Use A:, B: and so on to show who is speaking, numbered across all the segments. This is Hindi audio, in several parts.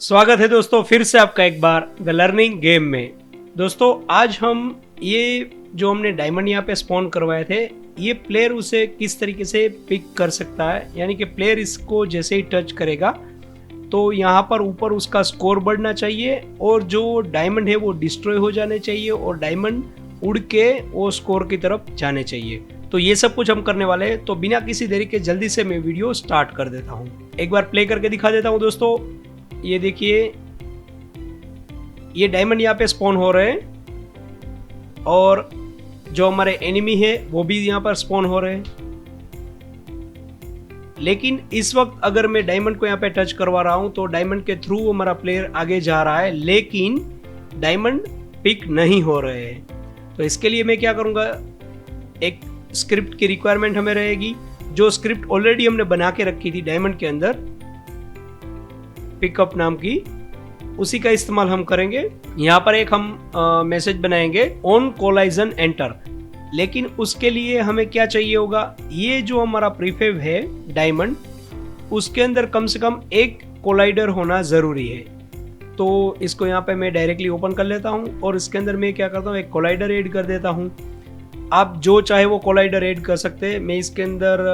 A: स्वागत है दोस्तों फिर से आपका एक बार द लर्निंग गेम में। दोस्तों आज हम ये जो हमने डायमंड यहाँ पे स्पॉन करवाए थे, ये प्लेयर उसे किस तरीके से पिक कर सकता है। यानी कि प्लेयर इसको जैसे ही टच करेगा तो यहाँ पर ऊपर उसका स्कोर बढ़ना चाहिए और जो डायमंड है वो डिस्ट्रॉय हो जाने चाहिए और डायमंड उड़ के वो स्कोर की तरफ जाने चाहिए। तो ये सब कुछ हम करने वाले हैं। तो बिना किसी देरी के जल्दी से मैं वीडियो स्टार्ट कर देता हूँ। एक बार प्ले करके दिखा देता हूँ दोस्तों। ये देखिए, ये डायमंड यहाँ पे स्पॉन हो रहे हैं और जो हमारे एनिमी है वो भी यहाँ पर स्पॉन हो रहे हैं। लेकिन इस वक्त अगर मैं डायमंड को यहाँ पे टच करवा रहा हूँ तो डायमंड के थ्रू हमारा प्लेयर आगे जा रहा है, लेकिन डायमंड पिक नहीं हो रहे हैं। तो इसके लिए मैं क्या करूँगा, एक स्क्रिप्ट की रिक्वायरमेंट हमें रहेगी। जो स्क्रिप्ट ऑलरेडी हमने बना के रखी थी डायमंड के अंदर, पिकअप नाम की, उसी का इस्तेमाल हम करेंगे। यहाँ पर एक हम मैसेज बनाएंगे ऑन कोलाइजन एंटर। लेकिन उसके लिए हमें क्या चाहिए होगा, ये जो हमारा प्रीफेब है डायमंड, उसके अंदर कम से कम एक कोलाइडर होना ज़रूरी है। तो इसको यहाँ पे मैं डायरेक्टली ओपन कर लेता हूँ और इसके अंदर मैं क्या करता हूँ, एक कोलाइडर ऐड कर देता हूँ। आप जो चाहे वो कोलाइडर ऐड कर सकते हैं। मैं इसके अंदर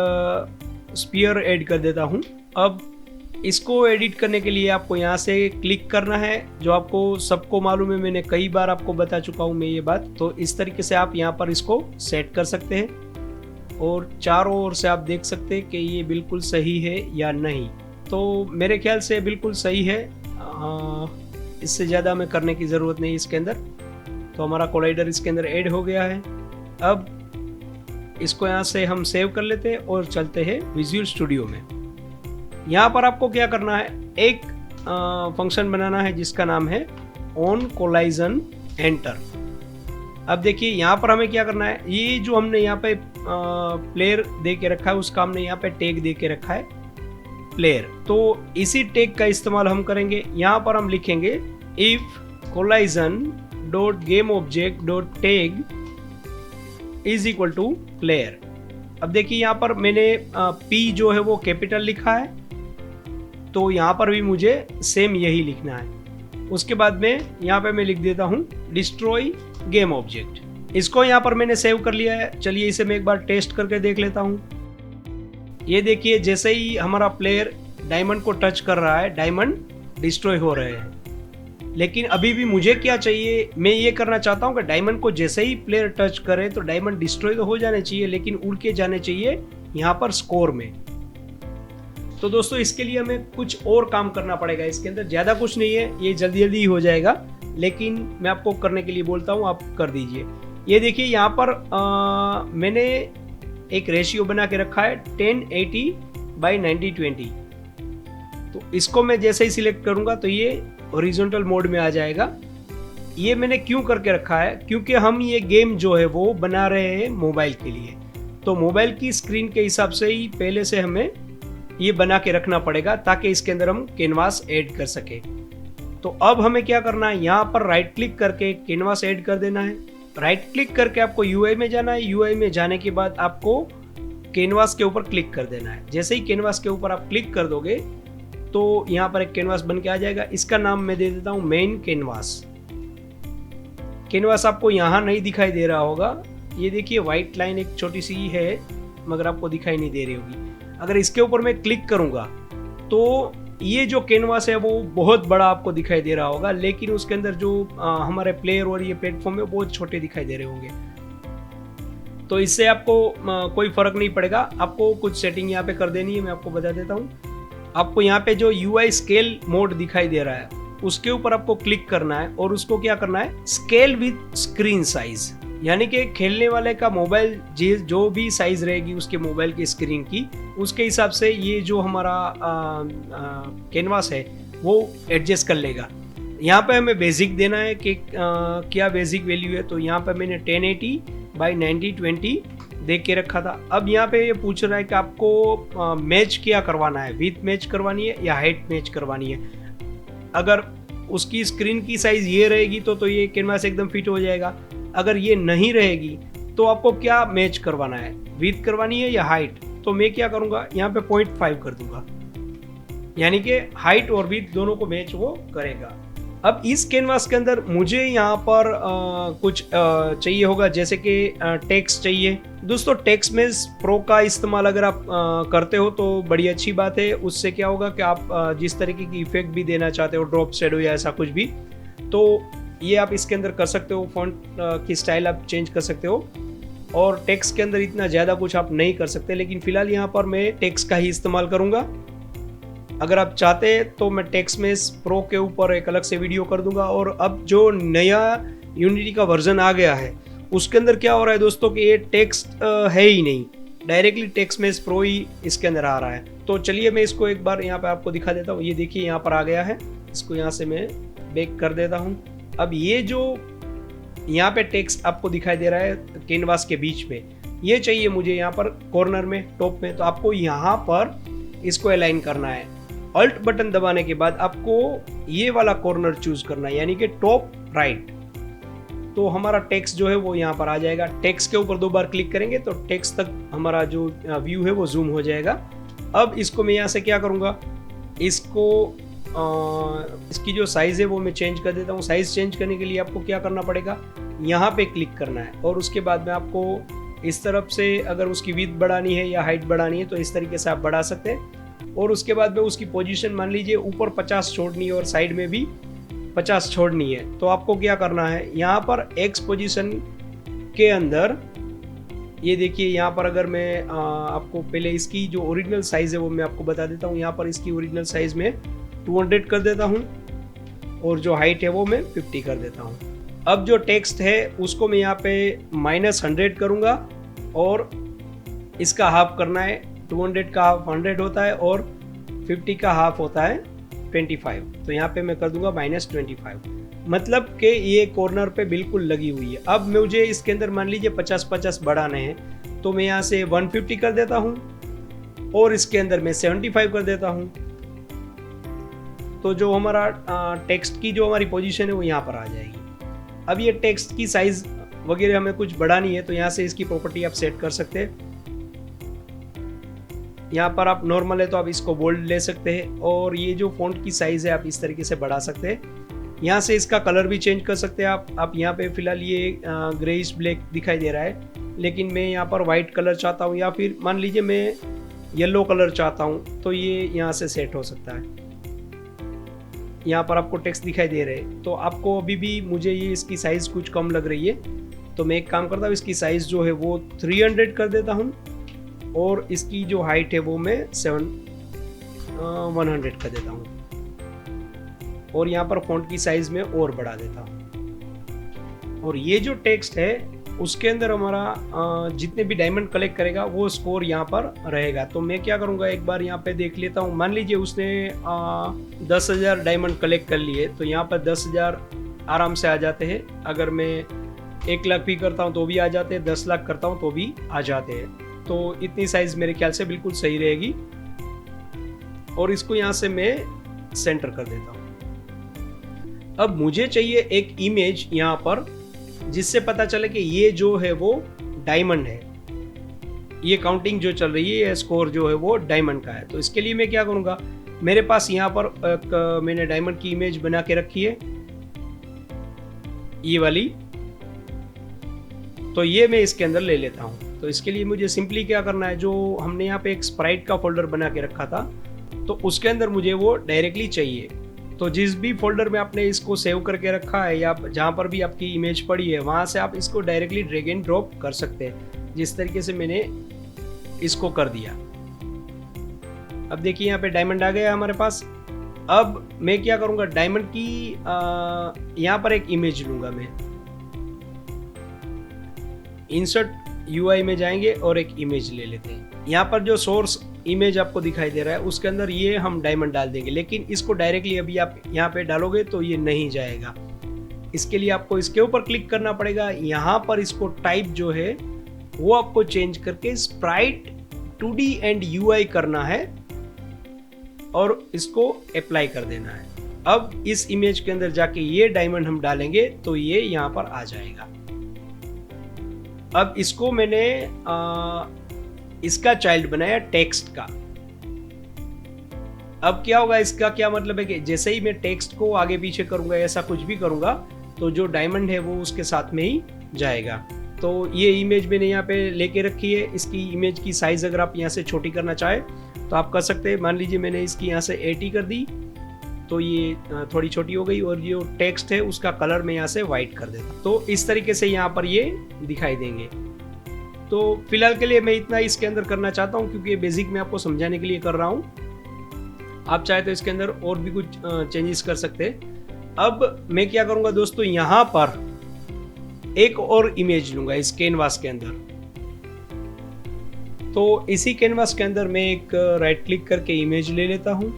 A: स्पीयर ऐड कर देता हूँ। अब इसको एडिट करने के लिए आपको यहाँ से क्लिक करना है, जो आपको सबको मालूम है, मैंने कई बार आपको बता चुका हूँ मैं ये बात। तो इस तरीके से आप यहाँ पर इसको सेट कर सकते हैं और चारों ओर से आप देख सकते हैं कि ये बिल्कुल सही है या नहीं। तो मेरे ख्याल से बिल्कुल सही है। इससे ज़्यादा हमें करने की ज़रूरत नहीं इसके अंदर। तो हमारा कोलाइडर इसके अंदर ऐड हो गया है। अब इसको यहाँ से हम सेव कर लेते हैं और चलते हैं विजुअल स्टूडियो में। यहाँ पर आपको क्या करना है, एक फंक्शन बनाना है जिसका नाम है ऑन कोलाइजन एंटर। अब देखिए यहाँ पर हमें क्या करना है, ये जो हमने यहाँ पे प्लेयर दे के रखा है उसका हमने यहाँ पे टैग दे के रखा है प्लेयर। तो इसी टैग का इस्तेमाल हम करेंगे। यहाँ पर हम लिखेंगे if collision dot game object dot tag is equal to player. अब देखिए यहाँ पर मैंने पी जो है वो कैपिटल लिखा है, तो यहाँ पर भी मुझे सेम यही लिखना है। उसके बाद में यहाँ पे मैं लिख देता हूँ डिस्ट्रॉय गेम ऑब्जेक्ट। इसको यहाँ पर मैंने सेव कर लिया है। चलिए इसे मैं एक बार टेस्ट करके देख लेता हूँ। ये देखिए, जैसे ही हमारा प्लेयर डायमंड को टच कर रहा है, डायमंड डिस्ट्रॉय हो रहे हैं। लेकिन अभी भी मुझे क्या चाहिए, मैं ये करना चाहता हूँ कि डायमंड को जैसे ही प्लेयर टच करे तो डायमंड डिस्ट्रॉय तो हो जाने चाहिए, लेकिन उड़ के जाने चाहिए यहाँ पर स्कोर में। तो दोस्तों इसके लिए हमें कुछ और काम करना पड़ेगा। इसके अंदर ज़्यादा कुछ नहीं है, ये जल्दी जल्दी ही हो जाएगा, लेकिन मैं आपको करने के लिए बोलता हूँ, आप कर दीजिए। ये देखिए यहाँ पर मैंने एक रेशियो बना के रखा है 1080 बाई 9020। तो इसको मैं जैसे ही सिलेक्ट करूँगा तो ये हॉरिजॉन्टल मोड में आ जाएगा। ये मैंने क्यों करके रखा है, क्योंकि हम ये गेम जो है वो बना रहे हैं मोबाइल के लिए। तो मोबाइल की स्क्रीन के हिसाब से ही पहले से हमें ये बना के रखना पड़ेगा ताकि इसके अंदर हम कैनवास ऐड कर सके। तो अब हमें क्या करना है, यहाँ पर राइट क्लिक करके कैनवास ऐड कर देना है। राइट क्लिक करके आपको यूआई में जाना है। यूआई में जाने के बाद आपको कैनवास के ऊपर क्लिक कर देना है। जैसे ही कैनवास के ऊपर आप क्लिक कर दोगे तो यहाँ पर एक कैनवास बन के आ जाएगा। इसका नाम मैं दे देता हूँ मेन कैनवास। कैनवास आपको यहाँ नहीं दिखाई दे रहा होगा, ये देखिए व्हाइट लाइन एक छोटी सी है, मगर आपको दिखाई नहीं दे रही होगी। अगर इसके ऊपर मैं क्लिक करूँगा तो ये जो कैनवास है वो बहुत बड़ा आपको दिखाई दे रहा होगा, लेकिन उसके अंदर जो हमारे प्लेयर और ये प्लेटफॉर्म है वो बहुत छोटे दिखाई दे रहे होंगे। तो इससे आपको कोई फर्क नहीं पड़ेगा। आपको कुछ सेटिंग यहाँ पे कर देनी है, मैं आपको बता देता हूँ। आपको यहाँ पे जो UI स्केल मोड दिखाई दे रहा है उसके ऊपर आपको क्लिक करना है और उसको क्या करना है, स्केल विद स्क्रीन साइज। यानी कि खेलने वाले का मोबाइल जो भी साइज रहेगी उसके मोबाइल की स्क्रीन की, उसके हिसाब से ये जो हमारा कैनवास है वो एडजस्ट कर लेगा। यहाँ पे हमें बेसिक देना है कि क्या बेसिक वैल्यू है। तो यहाँ पे मैंने 1080 बाई 9020 देख के रखा था। अब यहाँ पे ये पूछ रहा है कि आपको मैच क्या करवाना है, विथ मैच करवानी है या हाइट मैच करवानी है। अगर उसकी स्क्रीन की साइज ये रहेगी तो ये कैनवास एकदम फिट हो जाएगा। अगर ये नहीं रहेगी तो आपको क्या मैच करवाना है, विथ करवानी है या हाइट। तो मैं क्या करूँगा, यहाँ पे 0.5 कर दूंगा। यानी कि हाइट और विड्थ दोनों को मैच वो करेगा। अब इस कैनवास के अंदर मुझे यहाँ पर कुछ चाहिए होगा, जैसे कि टेक्स्ट चाहिए। दोस्तों टेक्स्ट में प्रो का इस्तेमाल अगर आप करते हो तो बड़ी अच्छी बात है। उससे क्या होगा कि आप जिस तरीके की इफेक्ट भी देना चाहते हो, ड्रॉप शेडो या ऐसा कुछ भी, तो ये आप इसके अंदर कर सकते हो। फॉन्ट की स्टाइल आप चेंज कर सकते हो और टेक्स्ट के अंदर इतना ज़्यादा कुछ आप नहीं कर सकते, लेकिन फिलहाल यहाँ पर मैं टेक्स्ट का ही इस्तेमाल करूँगा। अगर आप चाहते हैं तो मैं टेक्समेश प्रो के ऊपर एक अलग से वीडियो कर दूंगा। और अब जो नया यूनिटी का वर्जन आ गया है उसके अंदर क्या हो रहा है दोस्तों कि ये टेक्स्ट है ही नहीं, डायरेक्टली टेक्समेश प्रो ही इसके अंदर आ रहा है। तो चलिए मैं इसको एक बार यहाँ पे आपको दिखा देता हूँ। ये देखिए यहाँ पर आ गया है, इसको यहाँ से मैं बैक कर देता हूँ। अब ये जो यहाँ पे टेक्स्ट आपको दिखाई दे रहा है कैनवास के बीच में, ये चाहिए मुझे यहाँ पर कॉर्नर में, टॉप में। तो आपको यहाँ पर इसको अलाइन करना है। अल्ट बटन दबाने के बाद आपको ये वाला कॉर्नर चूज करना है, यानी कि टॉप राइट। तो हमारा टेक्स्ट जो है वो यहाँ पर आ जाएगा। टेक्स्ट के ऊपर 2 बार क्लिक करेंगे तो टेक्स्ट तक हमारा जो व्यू है वो जूम हो जाएगा। अब इसको मैं यहाँ से क्या करूँगा, इसको इसकी जो साइज है वो मैं चेंज कर देता हूँ। साइज चेंज करने के लिए आपको क्या करना पड़ेगा, यहाँ पे क्लिक करना है और उसके बाद में आपको इस तरफ से अगर उसकी विड्थ बढ़ानी है या हाइट बढ़ानी है तो इस तरीके से आप बढ़ा सकते हैं। और उसके बाद में उसकी पोजीशन मान लीजिए ऊपर 50 छोड़नी है और साइड में भी 50 छोड़नी है। तो आपको क्या करना है, यहाँ पर एक्स पोजीशन के अंदर ये देखिए, यहाँ पर अगर मैं आपको पहले इसकी जो ओरिजिनल साइज है वो मैं आपको बता देता हूँ। यहाँ पर इसकी ओरिजिनल साइज में 200 कर देता हूँ और जो हाइट है वो मैं 50 कर देता हूँ। अब जो टेक्स्ट है उसको मैं यहाँ पे -100 करूँगा और इसका हाफ करना है। 200 का हाफ 100 होता है और 50 का हाफ होता है 25। तो यहाँ पे मैं कर दूंगा -25, मतलब कि ये कॉर्नर पे बिल्कुल लगी हुई है। अब मुझे इसके अंदर मान लीजिए 50-50 बढ़ाने हैं तो मैं यहाँ से 150 कर देता हूँ और इसके अंदर मैं 75 कर देता हूँ। तो जो हमारा टेक्स्ट की जो हमारी पोजीशन है वो यहाँ पर आ जाएगी। अब ये टेक्स्ट की साइज वगैरह हमें कुछ बढ़ानी है तो यहाँ से इसकी प्रॉपर्टी आप सेट कर सकते हैं। यहाँ पर आप नॉर्मल है तो आप इसको बोल्ड ले सकते हैं और ये जो फॉन्ट की साइज है आप इस तरीके से बढ़ा सकते हैं। यहाँ से इसका कलर भी चेंज कर सकते हैं आप यहाँ पे फिलहाल ये ग्रेइश ब्लैक दिखाई दे रहा है, लेकिन मैं यहाँ पर वाइट कलर चाहता हूँ या फिर मान लीजिए मैं येलो कलर चाहता हूँ तो ये यहाँ से सेट हो सकता है। यहाँ पर आपको टेक्स्ट दिखाई दे रहे हैं तो आपको अभी भी मुझे ये इसकी साइज कुछ कम लग रही है तो मैं एक काम करता हूँ, इसकी साइज जो है वो 300 कर देता हूँ और इसकी जो हाइट है वो मैं 100 कर देता हूँ और यहाँ पर फॉन्ट की साइज में और बढ़ा देता हूँ। और ये जो टेक्स्ट है उसके अंदर हमारा जितने भी डायमंड कलेक्ट करेगा वो स्कोर यहाँ पर रहेगा। तो मैं क्या करूँगा, एक बार यहाँ पे देख लेता हूँ। मान लीजिए उसने 10,000 डायमंड कलेक्ट कर लिए तो यहाँ पर 10,000 आराम से आ जाते हैं। अगर मैं 1 लाख भी करता हूँ तो भी आ जाते हैं, 10 लाख करता हूँ तो भी आ जाते हैं। तो इतनी साइज मेरे ख्याल से बिल्कुल सही रहेगी और इसको यहाँ से मैं सेंटर कर देता हूँ। अब मुझे चाहिए एक इमेज यहाँ पर जिससे पता चले कि ये जो है वो डायमंड है, ये काउंटिंग जो चल रही है, ये स्कोर जो है वो डायमंड का है। तो इसके लिए मैं क्या करूँगा, मेरे पास यहाँ पर मैंने डायमंड की इमेज बना के रखी है ये वाली, तो ये मैं इसके अंदर ले लेता हूँ। तो इसके लिए मुझे सिंपली क्या करना है, जो हमने यहाँ पे एक स्प्राइट का फोल्डर बना के रखा था तो उसके अंदर मुझे वो डायरेक्टली चाहिए। तो जिस भी फोल्डर में आपने इसको सेव करके रखा है या जहाँ पर भी आपकी इमेज पड़ी है वहाँ से आप इसको डायरेक्टली ड्रैग एंड ड्रॉप कर सकते हैं, जिस तरीके से मैंने इसको कर दिया। अब देखिए यहाँ पे डायमंड आ गया हमारे पास। अब मैं क्या करूँगा, डायमंड की यहाँ पर एक इमेज लूँगा मैं, इंसर्ट UI में जाएंगे और एक इमेज ले लेते हैं। यहाँ पर जो सोर्स इमेज आपको दिखाई दे रहा है उसके अंदर ये हम डायमंड डाल देंगे, लेकिन इसको डायरेक्टली अभी आप यहाँ पे डालोगे तो ये नहीं जाएगा। इसके लिए आपको इसके ऊपर क्लिक करना पड़ेगा। यहाँ पर इसको टाइप जो है वो आपको चेंज करके स्प्राइट 2D एंड UI करना है और इसको अप्लाई कर देना है। अब इस इमेज के अंदर जाके ये डायमंड हम डालेंगे तो ये यहाँ पर आ जाएगा। अब इसको मैंने इसका चाइल्ड बनाया टेक्स्ट का। अब क्या होगा, इसका क्या मतलब है कि जैसे ही मैं टेक्स्ट को आगे पीछे करूंगा, ऐसा कुछ भी करूंगा, तो जो डायमंड है वो उसके साथ में ही जाएगा। तो ये इमेज मैंने यहाँ पे लेके रखी है। इसकी इमेज की साइज अगर आप यहाँ से छोटी करना चाहे तो आप कर सकते हैं। मान लीजिए मैंने इसकी यहाँ से 80 कर दी, तो ये थोड़ी छोटी हो गई, और जो टेक्स्ट है उसका कलर मैं यहाँ से वाइट कर देता। तो इस तरीके से यहाँ पर ये दिखाई देंगे। तो फिलहाल के लिए मैं इतना इसके अंदर करना चाहता हूँ, क्योंकि ये बेसिक मैं आपको समझाने के लिए कर रहा हूँ। आप चाहे तो इसके अंदर और भी कुछ चेंजेस कर सकते हैं। अब मैं क्या करूंगा दोस्तों, यहाँ पर एक और इमेज लूंगा इस कैनवास के अंदर। तो इसी कैनवास के अंदर मैं एक राइट क्लिक करके इमेज ले लेता हूं,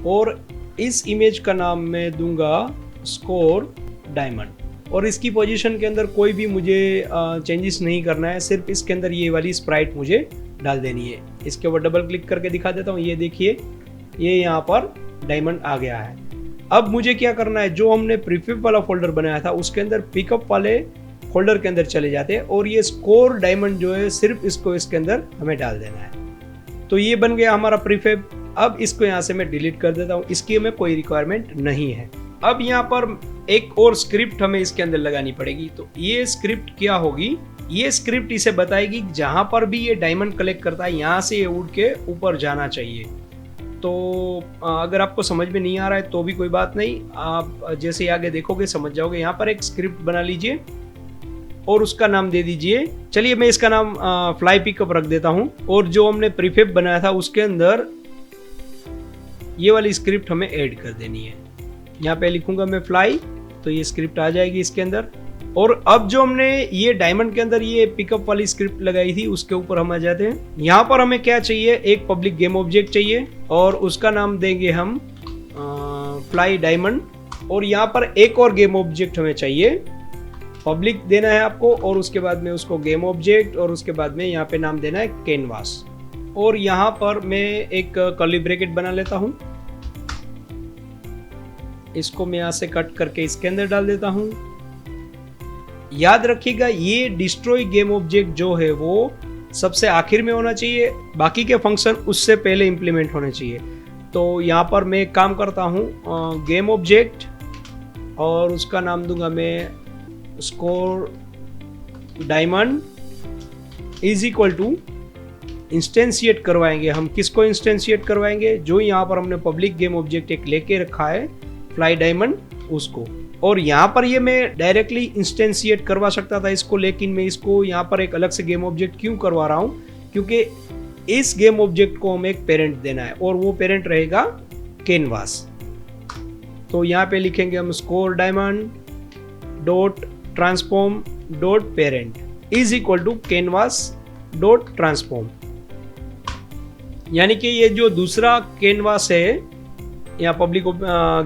A: और इस इमेज का नाम मैं दूंगा स्कोर डायमंड। और इसकी पोजीशन के अंदर कोई भी मुझे चेंजेस नहीं करना है, सिर्फ इसके अंदर ये वाली स्प्राइट मुझे डाल देनी है। इसके ऊपर डबल क्लिक करके दिखा देता हूँ। ये देखिए, ये यहाँ पर डायमंड आ गया है। अब मुझे क्या करना है, जो हमने प्रीफेब वाला फोल्डर बनाया था उसके अंदर पिकअप वाले फोल्डर के अंदर चले जाते हैं, और ये स्कोर डायमंड जो है सिर्फ इसको इसके अंदर हमें डाल देना है। तो ये बन गया हमारा प्रीफेब। अब इसको यहाँ से मैं डिलीट कर देता हूँ, इसकी हमें कोई रिक्वायरमेंट नहीं है। अब यहाँ पर एक और स्क्रिप्ट हमें इसके अंदर लगानी पड़ेगी। तो ये स्क्रिप्ट क्या होगी, ये स्क्रिप्ट इसे बताएगी जहां पर भी ये डायमंड कलेक्ट करता है यहाँ से ये उड़ के ऊपर जाना चाहिए। तो अगर आपको समझ में नहीं आ रहा है तो भी कोई बात नहीं, आप जैसे आगे देखोगे समझ जाओगे। यहाँ पर एक स्क्रिप्ट बना लीजिए और उसका नाम दे दीजिए, चलिए मैं इसका नाम फ्लाई पिकअप रख देता हूँ। और जो हमने प्रीफेब बनाया था उसके अंदर ये वाली स्क्रिप्ट हमें ऐड कर देनी है। यहाँ पे लिखूंगा मैं फ्लाई, तो ये स्क्रिप्ट आ जाएगी इसके अंदर। और अब जो हमने ये डायमंड के अंदर ये पिकअप वाली स्क्रिप्ट लगाई थी उसके ऊपर हम आ जाते हैं। यहाँ पर हमें क्या चाहिए, एक पब्लिक गेम ऑब्जेक्ट चाहिए, और उसका नाम देंगे हम फ्लाई डायमंड। और यहाँ पर एक और गेम ऑब्जेक्ट हमें चाहिए, पब्लिक देना है आपको, और उसके बाद में उसको गेम ऑब्जेक्ट, और उसके बाद में यहाँ पे नाम देना है कैनवास। और यहाँ पर मैं एक कर्ली ब्रैकेट बना लेता हूँ, इसको मैं यहाँ से कट करके इसके अंदर डाल देता हूँ। याद रखिएगा ये डिस्ट्रॉय गेम ऑब्जेक्ट जो है वो सबसे आखिर में होना चाहिए, बाकी के फंक्शन उससे पहले इंप्लीमेंट होने चाहिए। तो यहाँ पर मैं एक काम करता हूँ, गेम ऑब्जेक्ट, और उसका नाम दूंगा मैं score diamond is equal to instantiate करवाएंगे। हम किसको इंस्टेंशिएट करवाएंगे, जो यहाँ पर हमने पब्लिक गेम ऑब्जेक्ट एक लेके रखा है फ्लाई डायमंड, उसको। और यहाँ पर ये मैं डायरेक्टली इंस्टेंशिएट करवा सकता था इसको, लेकिन मैं इसको यहाँ पर एक अलग से गेम ऑब्जेक्ट क्यों करवा रहा हूँ, क्योंकि इस गेम ऑब्जेक्ट को हमें एक पेरेंट देना है, और वो पेरेंट रहेगा कैनवास। तो यहाँ पे लिखेंगे हम score diamond dot transform dot parent is equal to canvas dot transform. यानी कि ये जो दूसरा कैनवास है, यहाँ पब्लिक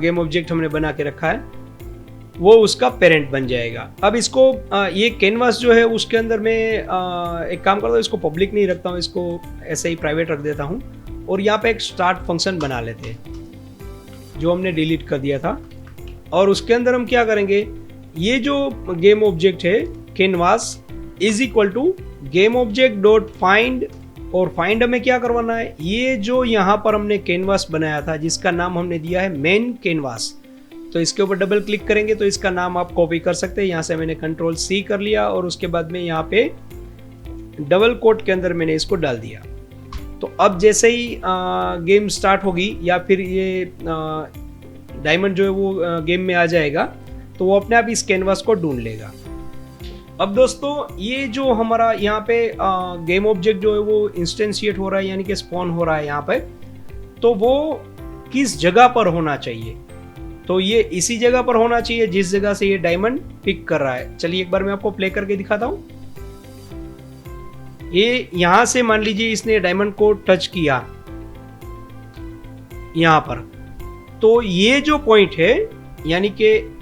A: गेम ऑब्जेक्ट हमने बना के रखा है, वो उसका पेरेंट बन जाएगा। अब इसको ये कैनवास जो है उसके अंदर मैं एक काम करता हूँ, इसको पब्लिक नहीं रखता हूँ, इसको ऐसे ही प्राइवेट रख देता हूँ। और यहाँ पे एक स्टार्ट फंक्शन बना लेते हैं जो हमने डिलीट कर दिया था। और उसके अंदर हम क्या करेंगे, ये जो गेम ऑब्जेक्ट है canvas is equal to game object dot find. और फाइंड हमें क्या करवाना है, ये जो यहाँ पर हमने कैनवास बनाया था जिसका नाम हमने दिया है मेन कैनवास, तो इसके ऊपर डबल क्लिक करेंगे तो इसका नाम आप कॉपी कर सकते हैं। यहाँ से मैंने कंट्रोल C कर लिया, और उसके बाद में यहाँ पे डबल कोट के अंदर मैंने इसको डाल दिया। तो अब जैसे ही गेम स्टार्ट होगी, या फिर ये डायमंड जो है वो गेम में आ जाएगा, तो वो अपने आप इस कैनवास को ढूंढ लेगा। अब दोस्तों ये जो हमारा यहाँ पे गेम ऑब्जेक्ट जो है वो इंस्टेंशिएट हो रहा है, यानी कि स्पॉन हो रहा है यहाँ पे, तो वो किस जगह पर होना चाहिए, तो ये इसी जगह पर होना चाहिए जिस जगह से ये डायमंड पिक कर रहा है। चलिए एक बार मैं आपको प्ले करके दिखाता हूँ। ये यहां से मान लीजिए इसने डायमंड को टच किया यहां पर, तो ये जो पॉइंट है, यानी कि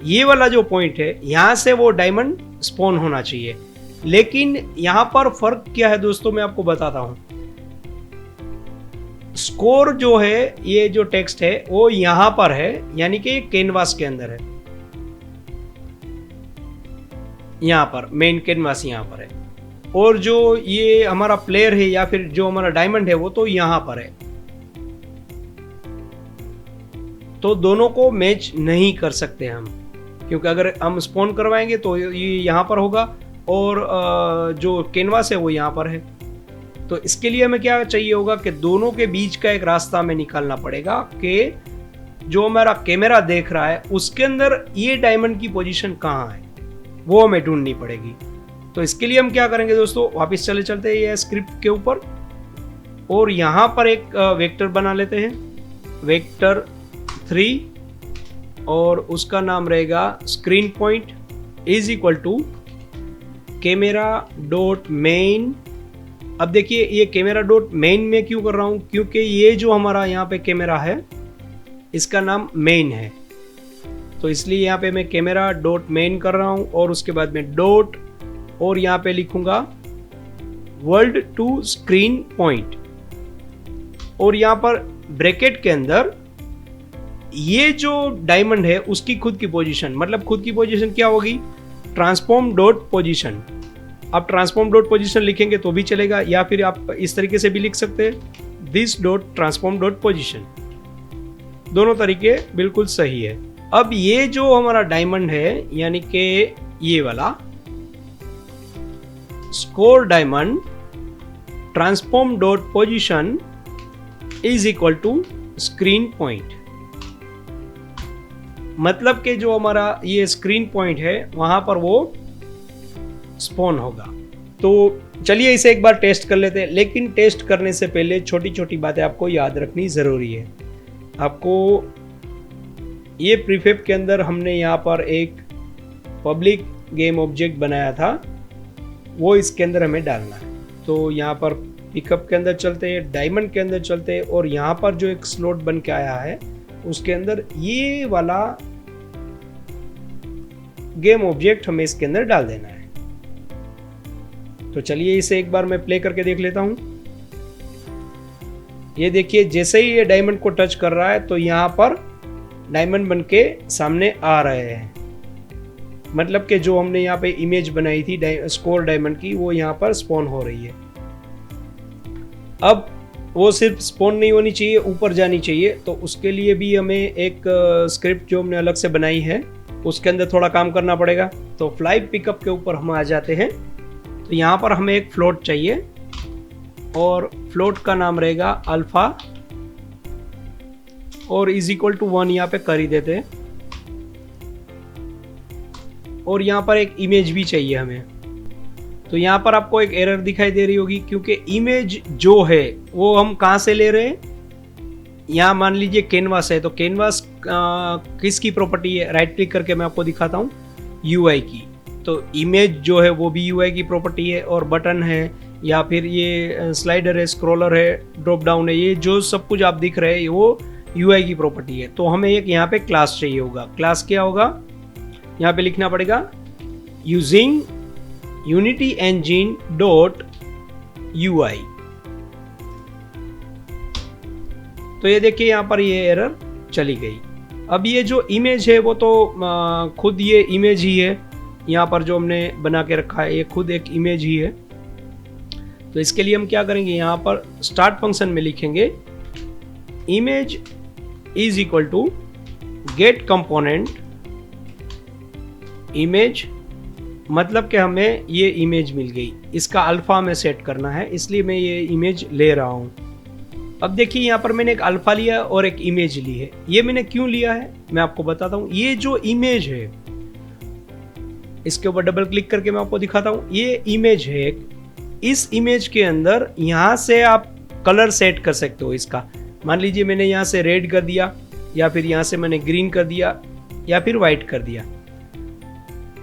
A: ये वाला जो पॉइंट है, यहां से वो डायमंड स्पॉन होना चाहिए। लेकिन यहां पर फर्क क्या है दोस्तों, मैं आपको बताता हूं। स्कोर जो है, ये जो टेक्स्ट है वो यहां पर है, यानी कि कैनवास के अंदर है, यहां पर मेन कैनवास यहां पर है। और जो ये हमारा प्लेयर है या फिर जो हमारा डायमंड है वो तो यहां पर है। तो दोनों को मैच नहीं कर सकते हम, क्योंकि अगर हम स्पॉन करवाएंगे तो ये यहाँ पर होगा और जो कैनवास है वो यहाँ पर है। तो इसके लिए हमें क्या चाहिए होगा कि दोनों के बीच का एक रास्ता हमें निकालना पड़ेगा कि जो हमारा कैमरा देख रहा है उसके अंदर ये डायमंड की पोजीशन कहाँ है, वो हमें ढूंढनी पड़ेगी। तो इसके लिए हम क्या करेंगे दोस्तों, वापस चले चलते हैं ये स्क्रिप्ट के ऊपर और यहाँ पर एक वेक्टर बना लेते हैं, वेक्टर 3 और उसका नाम रहेगा screen point is equal to camera dot main. अब देखिए ये कैमरा डॉट मेन में क्यों कर रहा हूं, क्योंकि ये जो हमारा यहाँ पे कैमरा है इसका नाम मेन है, तो इसलिए यहाँ पे मैं कैमरा डॉट मेन कर रहा हूं और उसके बाद में डॉट और यहाँ पे लिखूंगा वर्ल्ड टू स्क्रीन पॉइंट और यहाँ पर ब्रैकेट के अंदर ये जो डायमंड है उसकी खुद की पोजीशन, मतलब खुद की पोजीशन क्या होगी, ट्रांसफॉर्म डॉट पोजीशन। आप ट्रांसफॉर्म डॉट पोजीशन लिखेंगे तो भी चलेगा, या फिर आप इस तरीके से भी लिख सकते हैं this dot transform dot position. दोनों तरीके बिल्कुल सही है। अब ये जो हमारा डायमंड है यानी कि ये वाला score diamond transform dot position is equal to screen point, मतलब कि जो हमारा ये स्क्रीन पॉइंट है वहां पर वो स्पॉन होगा। तो चलिए इसे एक बार टेस्ट कर लेते हैं, लेकिन टेस्ट करने से पहले छोटी छोटी बातें आपको याद रखनी ज़रूरी है। आपको ये प्रीफेब के अंदर हमने यहाँ पर एक पब्लिक गेम ऑब्जेक्ट बनाया था, वो इसके अंदर हमें डालना है। तो यहाँ पर पिकअप के अंदर चलते हैं, डायमंड के अंदर चलते हैं और यहाँ पर जो एक स्लॉट बन के आया है उसके अंदर ये वाला गेम ऑब्जेक्ट हमें इसके अंदर डाल देना है। तो चलिए इसे एक बार मैं प्ले करके देख लेता हूं। ये देखिए जैसे ही ये डायमंड को टच कर रहा है तो यहां पर डायमंड बन के सामने आ रहे हैं, मतलब कि जो हमने यहाँ पे इमेज बनाई थी स्कोर डायमंड की वो यहाँ पर स्पॉन हो रही है। अब वो सिर्फ स्पॉन नहीं होनी चाहिए, ऊपर जानी चाहिए, तो उसके लिए भी हमें एक स्क्रिप्ट जो हमने अलग से बनाई है उसके अंदर थोड़ा काम करना पड़ेगा। तो फ्लाई पिकअप के ऊपर हम आ जाते हैं। तो यहाँ पर हमें एक फ्लोट चाहिए और फ्लोट का नाम रहेगा अल्फा और इज इक्वल टू 1 यहाँ पे कर ही देते हैं। और यहाँ पर एक इमेज भी चाहिए हमें। तो यहाँ पर आपको एक एरर दिखाई दे रही होगी क्योंकि इमेज जो है वो हम कहाँ से ले रहे हैं, यहाँ मान लीजिए कैनवास है, तो कैनवास किसकी प्रॉपर्टी है, राइट क्लिक करके मैं आपको दिखाता हूँ UI की। तो इमेज जो है वो भी UI की प्रॉपर्टी है और बटन है या फिर ये स्लाइडर है, स्क्रॉलर है, ड्रॉप डाउन है, ये जो सब कुछ आप दिख रहे हैं वो UI की प्रॉपर्टी है। तो हमें एक यहाँ पे क्लास चाहिए होगा। क्लास क्या होगा, यहाँ पे लिखना पड़ेगा using unity engine dot UI। तो ये देखिए यहाँ पर ये एरर चली गई। अब ये जो इमेज है वो तो खुद ये इमेज ही है, यहाँ पर जो हमने बना के रखा है ये खुद एक इमेज ही है। तो इसके लिए हम क्या करेंगे, यहाँ पर स्टार्ट फंक्शन में लिखेंगे image is equal to get component image, मतलब कि हमें ये इमेज मिल गई, इसका अल्फा में सेट करना है, इसलिए मैं ये इमेज ले रहा हूँ। अब देखिए यहाँ पर मैंने एक अल्फा लिया और एक इमेज ली है। ये मैंने क्यों लिया है मैं आपको बताता हूँ। ये जो इमेज है इसके ऊपर डबल क्लिक करके मैं आपको दिखाता हूँ। ये इमेज है, इस इमेज के अंदर यहाँ से आप कलर सेट कर सकते हो इसका। मान लीजिए मैंने यहाँ से रेड कर दिया या फिर यहाँ से मैंने ग्रीन कर दिया या फिर वाइट कर दिया।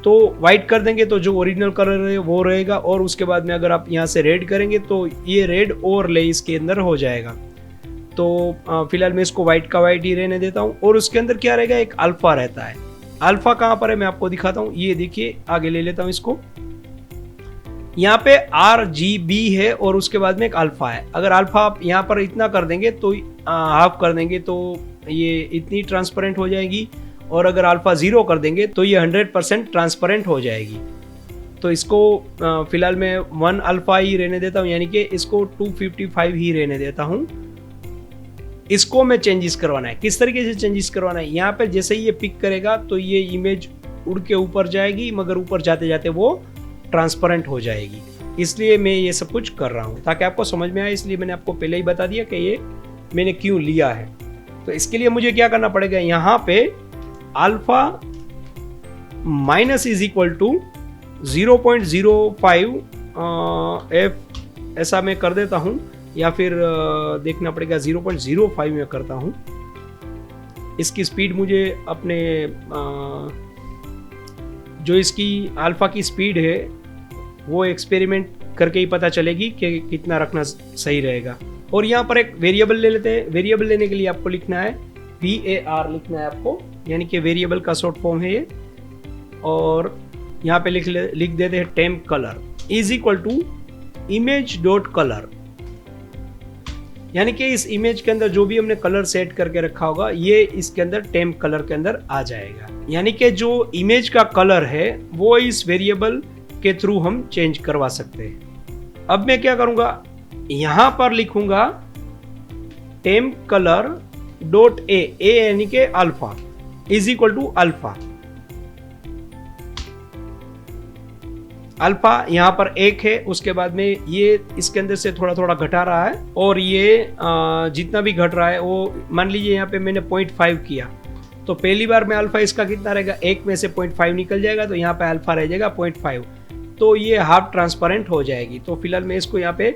A: तो वाइट कर देंगे तो जो ओरिजिनल कलर है वो रहेगा और उसके बाद में अगर आप यहाँ से रेड करेंगे तो ये रेड ओवरले इसके अंदर हो जाएगा। तो फिलहाल मैं इसको वाइट का वाइट ही रहने देता हूँ और उसके अंदर क्या रहेगा, एक अल्फा रहता है। अल्फा कहाँ पर है मैं आपको दिखाता हूँ। ये देखिए आगे ले लेता हूँ इसको, यहाँ पे RGB है और उसके बाद में एक अल्फा है। अगर अल्फा आप यहाँ पर इतना कर देंगे तो हाफ कर देंगे तो ये इतनी ट्रांसपेरेंट हो जाएगी और अगर अल्फा 0 कर देंगे तो ये 100% ट्रांसपेरेंट हो जाएगी। तो इसको फिलहाल मैं 1 अल्फा ही रहने देता हूँ, यानी कि इसको 255 ही रहने देता हूँ। इसको हमें चेंजेस करवाना है। किस तरीके से चेंजेस करवाना है, यहाँ पे जैसे ही ये पिक करेगा तो ये इमेज उड़ के ऊपर जाएगी, मगर ऊपर जाते जाते वो ट्रांसपेरेंट हो जाएगी। इसलिए मैं ये सब कुछ कर रहा हूँ ताकि आपको समझ में आए, इसलिए मैंने आपको पहले ही बता दिया कि ये मैंने क्यों लिया है। तो इसके लिए मुझे क्या करना पड़ेगा, यहाँ पे alpha minus is equal to 0.05 F ऐसा मैं कर देता हूँ, या फिर देखना पड़ेगा 0.05 में करता हूँ। इसकी स्पीड मुझे अपने जो इसकी अल्फा की स्पीड है वो एक्सपेरिमेंट करके ही पता चलेगी कि कितना रखना सही रहेगा। और यहाँ पर एक वेरिएबल ले लेते हैं। वेरिएबल लेने के लिए आपको लिखना है VAR लिखना है आपको, यानी कि वेरिएबल का शॉर्ट फॉर्म है ये। और यहाँ पे लिख देते हैं temp colour is equal to image dot colour, यानी कि इस इमेज के अंदर जो भी हमने कलर सेट करके रखा होगा ये इसके अंदर टेम्प कलर के अंदर आ जाएगा। यानी कि जो इमेज का कलर है वो इस वेरिएबल के थ्रू हम चेंज करवा सकते हैं। अब मैं क्या करूंगा, यहां पर लिखूंगा टेम्प कलर डॉट ए यानी कि alpha is equal to alpha. Alpha यहाँ पर 1 है, उसके बाद में ये इसके अंदर से थोड़ा थोड़ा घटा रहा है, और ये जितना भी घट रहा है वो मान लीजिए यहाँ पे मैंने 0.5 किया तो पहली बार में अल्फा इसका कितना रहेगा, 1 में से 0.5 निकल जाएगा तो यहाँ पे अल्फा रह जाएगा 0.5, तो ये हाफ ट्रांसपेरेंट हो जाएगी। तो फिलहाल मैं इसको यहाँ पे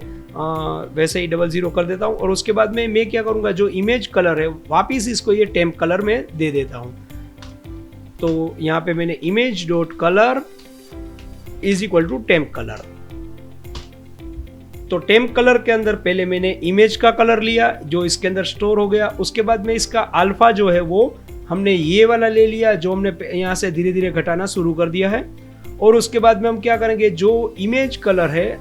A: वैसे ही 00 कर देता हूँ। और उसके बाद में मैं क्या करूँगा, जो इमेज कलर है वापिस इसको ये टेम्प कलर में दे देता हूँ। तो यहाँ पे मैंने image dot colour is equal to temp colour. तो टेम्प कलर के अंदर पहले मैंने इमेज का कलर लिया जो इसके अंदर स्टोर हो गया, उसके बाद में इसका अल्फा जो है वो हमने ये वाला ले लिया जो हमने यहाँ से धीरे धीरे घटाना शुरू कर दिया है। और उसके बाद में हम क्या करेंगे, जो इमेज कलर है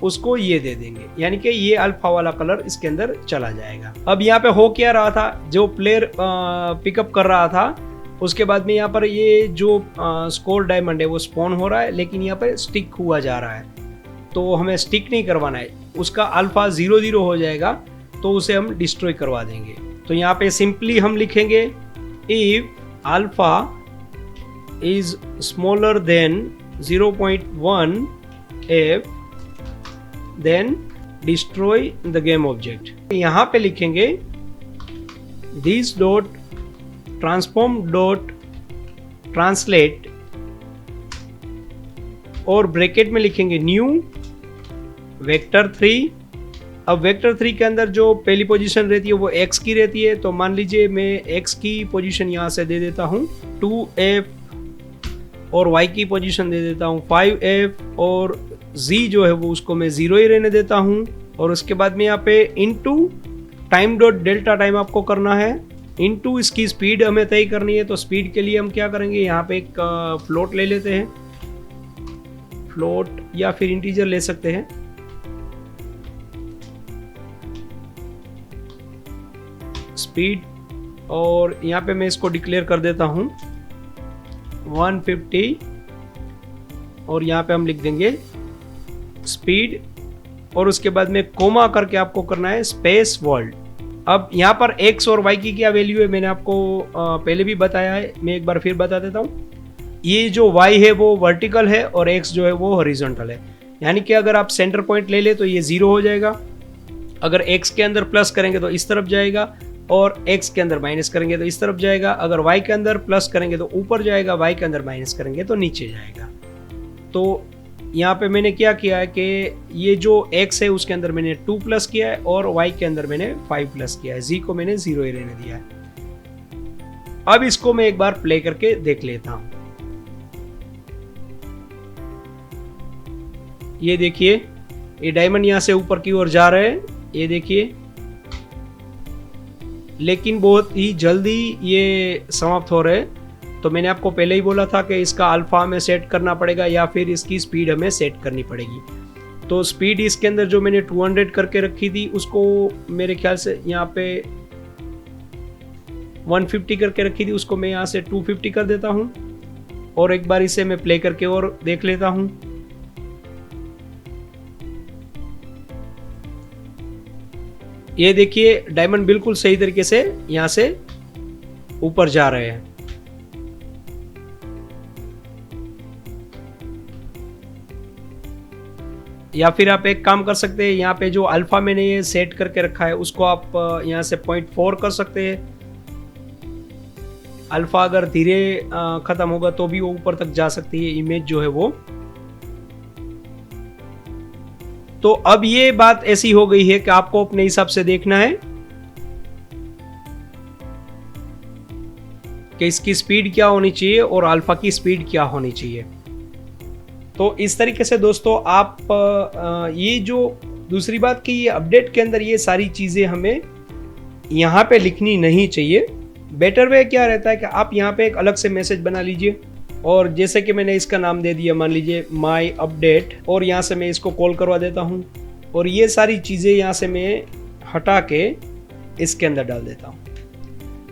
A: उसको ये दे देंगे, यानी कि ये अल्फा वाला कलर इसके अंदर चला जाएगा। अब यहाँ पे हो क्या रहा था, जो प्लेयर पिकअप कर रहा था उसके बाद में यहाँ पर ये जो स्कोर डायमंड है वो स्पॉन हो रहा है, लेकिन यहाँ पर स्टिक हुआ जा रहा है। तो हमें स्टिक नहीं करवाना है, उसका अल्फा 00 हो जाएगा तो उसे हम डिस्ट्रॉय करवा देंगे। तो यहाँ पे सिंपली हम लिखेंगे if alpha is smaller than 0.1 F then destroy the game object. यहाँ पे लिखेंगे this dot transform dot translate और ब्रैकेट में लिखेंगे न्यू वेक्टर 3। अब वेक्टर 3 के अंदर जो पहली पोजीशन रहती है वो x की रहती है, तो मान लीजिए मैं x की पोजीशन यहाँ से दे देता हूँ 2f और y की पोजीशन दे देता हूँ 5f और z जो है वो उसको मैं 0 ही रहने देता हूँ। और उसके बाद में यहाँ पे into time dot delta time आपको करना है, इनटू इसकी स्पीड हमें तय करनी है। तो स्पीड के लिए हम क्या करेंगे, यहाँ पे एक फ्लोट ले लेते हैं, फ्लोट या फिर इंटीजर ले सकते हैं। स्पीड, और यहाँ पे मैं इसको डिक्लेयर कर देता हूँ 150 और यहाँ पे हम लिख देंगे स्पीड, और उसके बाद में कोमा करके आपको करना है स्पेस वर्ल्ड। अब यहाँ पर x और y की क्या वैल्यू है मैंने आपको पहले भी बताया है, मैं एक बार फिर बता देता हूँ। ये जो y है वो वर्टिकल है और x जो है वो हॉरिजॉन्टल है, यानी कि अगर आप सेंटर पॉइंट ले ले तो ये 0 हो जाएगा, अगर x के अंदर प्लस करेंगे तो इस तरफ जाएगा, और x के अंदर माइनस करेंगे तो इस तरफ जाएगा, अगर y के अंदर प्लस करेंगे तो ऊपर जाएगा, y के अंदर माइनस करेंगे तो नीचे जाएगा। तो यहाँ पे मैंने क्या किया है कि ये जो x है उसके अंदर मैंने 2 प्लस किया है और y के अंदर मैंने 5 प्लस किया है, z को मैंने 0 ही रहने दिया है। अब इसको मैं एक बार प्ले करके देख लेता हूं। ये देखिए ये डायमंड यहां से ऊपर की ओर जा रहे हैं, ये देखिए, लेकिन बहुत ही जल्दी ये समाप्त हो रहे हैं। तो मैंने आपको पहले ही बोला था कि इसका अल्फा हमें सेट करना पड़ेगा या फिर इसकी स्पीड हमें सेट करनी पड़ेगी। तो स्पीड इसके अंदर जो मैंने 200 करके रखी थी उसको मेरे ख्याल से यहाँ पे 150 करके रखी थी, उसको मैं यहाँ से 250 कर देता हूँ। और एक बार इसे मैं प्ले करके और देख लेता हूँ। ये देखिए डायमंड बिल्कुल सही तरीके से यहाँ से ऊपर जा रहे हैं। या फिर आप एक काम कर सकते हैं, यहाँ पे जो अल्फा मैंने ये सेट करके रखा है उसको आप यहाँ से 0.4 कर सकते हैं। अल्फा अगर धीरे खत्म होगा तो भी वो ऊपर तक जा सकती है इमेज जो है वो। तो अब ये बात ऐसी हो गई है कि आपको अपने हिसाब से देखना है कि इसकी स्पीड क्या होनी चाहिए और अल्फा की स्पीड क्या होनी चाहिए। तो इस तरीके से दोस्तों आप ये जो दूसरी बात कि ये अपडेट के अंदर ये सारी चीज़ें हमें यहाँ पे लिखनी नहीं चाहिए। बेटर वे क्या रहता है कि आप यहाँ पे एक अलग से मैसेज बना लीजिए और जैसे कि मैंने इसका नाम दे दिया, मान लीजिए माई अपडेट, और यहाँ से मैं इसको कॉल करवा देता हूँ और ये सारी चीज़ें यहाँ से मैं हटा के इसके अंदर डाल देता हूँ।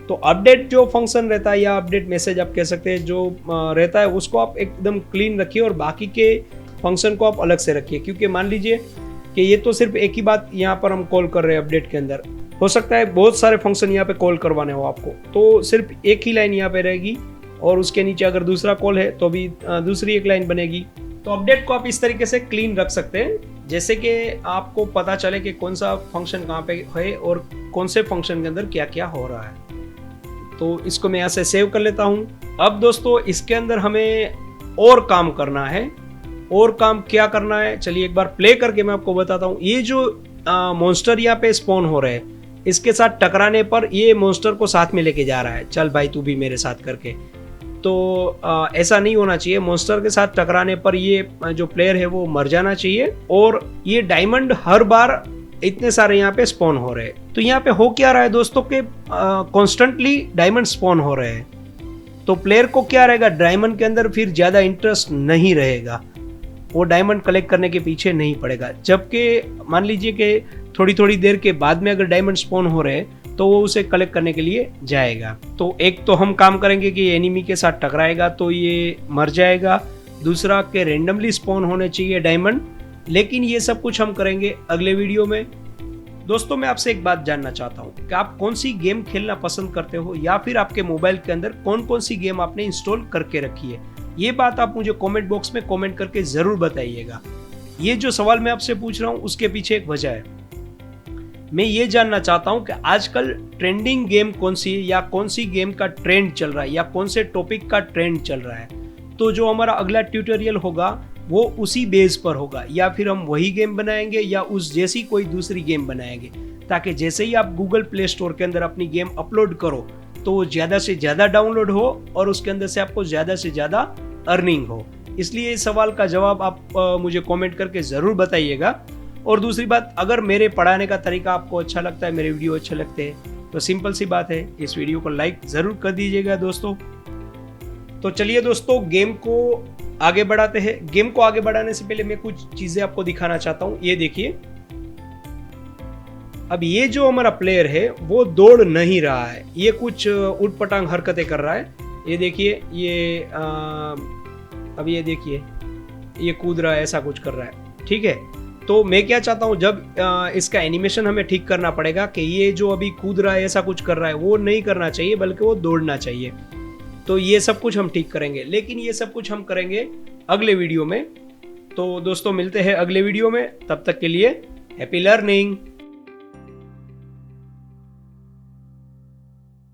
A: तो अपडेट जो फंक्शन रहता है या अपडेट मैसेज आप कह सकते हैं जो रहता है उसको आप एकदम क्लीन रखिए और बाकी के फंक्शन को आप अलग से रखिए। क्योंकि मान लीजिए कि ये तो सिर्फ एक ही बात यहाँ पर हम कॉल कर रहे हैं अपडेट के अंदर, हो सकता है बहुत सारे फंक्शन यहाँ पे कॉल करवाने हो आपको, तो सिर्फ एक ही लाइन यहाँ पे रहेगी और उसके नीचे अगर दूसरा कॉल है तो भी दूसरी एक लाइन बनेगी। तो अपडेट को आप इस तरीके से क्लीन रख सकते हैं जैसे कि आपको पता चले कि कौन सा फंक्शन कहाँ पे है और कौन से फंक्शन के अंदर क्या क्या हो रहा है। तो इसको मैं यहाँ से सेव कर लेता हूँ। अब दोस्तों इसके अंदर हमें और काम करना है। और काम क्या करना है चलिए एक बार प्ले करके मैं आपको बताता हूँ। ये जो मॉन्स्टर यहाँ पे स्पॉन हो रहे हैं इसके साथ टकराने पर ये मॉन्स्टर को साथ में लेके जा रहा है, चल भाई तू भी मेरे साथ करके। तो ऐसा नहीं होना चाहिए। मॉन्स्टर के साथ टकराने पर ये जो प्लेयर है वो मर जाना चाहिए। और ये डायमंड हर बार इतने सारे यहाँ पे स्पॉन हो रहे हैं। तो यहाँ पे हो क्या रहा है दोस्तों के कॉन्स्टेंटली डायमंड स्पॉन हो रहे हैं। तो प्लेयर को क्या रहेगा, डायमंड के अंदर फिर ज्यादा इंटरेस्ट नहीं रहेगा, वो डायमंड कलेक्ट करने के पीछे नहीं पड़ेगा। जबकि मान लीजिए कि थोड़ी थोड़ी देर के बाद में अगर डायमंड स्पॉन हो रहे हैं तो वो उसे कलेक्ट करने के लिए जाएगा। तो एक तो हम काम करेंगे कि एनिमी के साथ टकराएगा तो ये मर जाएगा, दूसरा कि रेंडमली स्पॉन होने चाहिए डायमंड। लेकिन ये सब कुछ हम करेंगे अगले वीडियो में। दोस्तों मैं आपसे एक बात जानना चाहता हूँ कि आप कौन सी गेम खेलना पसंद करते हो या फिर आपके मोबाइल के अंदर कौन कौन सी गेम आपने इंस्टॉल करके रखी है। ये बात आप मुझे कमेंट बॉक्स में कमेंट करके जरूर बताइएगा। ये जो सवाल मैं आपसे पूछ रहा हूँ उसके पीछे एक वजह है। मैं ये जानना चाहता हूँ कि आजकल ट्रेंडिंग गेम कौन सी है या कौन सी गेम का ट्रेंड चल रहा है या कौन से टॉपिक का ट्रेंड चल रहा है। तो जो हमारा अगला ट्यूटोरियल होगा वो उसी बेस पर होगा, या फिर हम वही गेम बनाएंगे या उस जैसी कोई दूसरी गेम बनाएंगे, ताकि जैसे ही आप गूगल प्ले स्टोर के अंदर अपनी गेम अपलोड करो तो वो ज़्यादा से ज़्यादा डाउनलोड हो और उसके अंदर से आपको ज़्यादा से ज़्यादा अर्निंग हो। इसलिए इस सवाल का जवाब आप मुझे कमेंट करके ज़रूर बताइएगा। और दूसरी बात, अगर मेरे पढ़ाने का तरीका आपको अच्छा लगता है, मेरे वीडियो अच्छे लगते हैं, तो सिंपल सी बात है, इस वीडियो को लाइक ज़रूर कर दीजिएगा दोस्तों। तो चलिए दोस्तों गेम को आगे बढ़ाते हैं। गेम को आगे बढ़ाने से पहले मैं कुछ चीज़ें आपको दिखाना चाहता हूँ। ये देखिए, अब ये जो हमारा प्लेयर है वो दौड़ नहीं रहा है, ये कुछ उटपटांग हरकतें कर रहा है। ये देखिए, ये अब ये देखिए ये कूद रहा है, ऐसा कुछ कर रहा है, ठीक है। तो मैं क्या चाहता हूँ, जब इसका एनिमेशन हमें ठीक करना पड़ेगा कि ये जो अभी कूद रहा है ऐसा कुछ कर रहा है, वो नहीं करना चाहिए बल्कि वो दौड़ना चाहिए। तो ये सब कुछ हम ठीक करेंगे, लेकिन ये सब कुछ हम करेंगे अगले वीडियो में। तो दोस्तों मिलते हैं अगले वीडियो में, तब तक के लिए हैप्पी लर्निंग।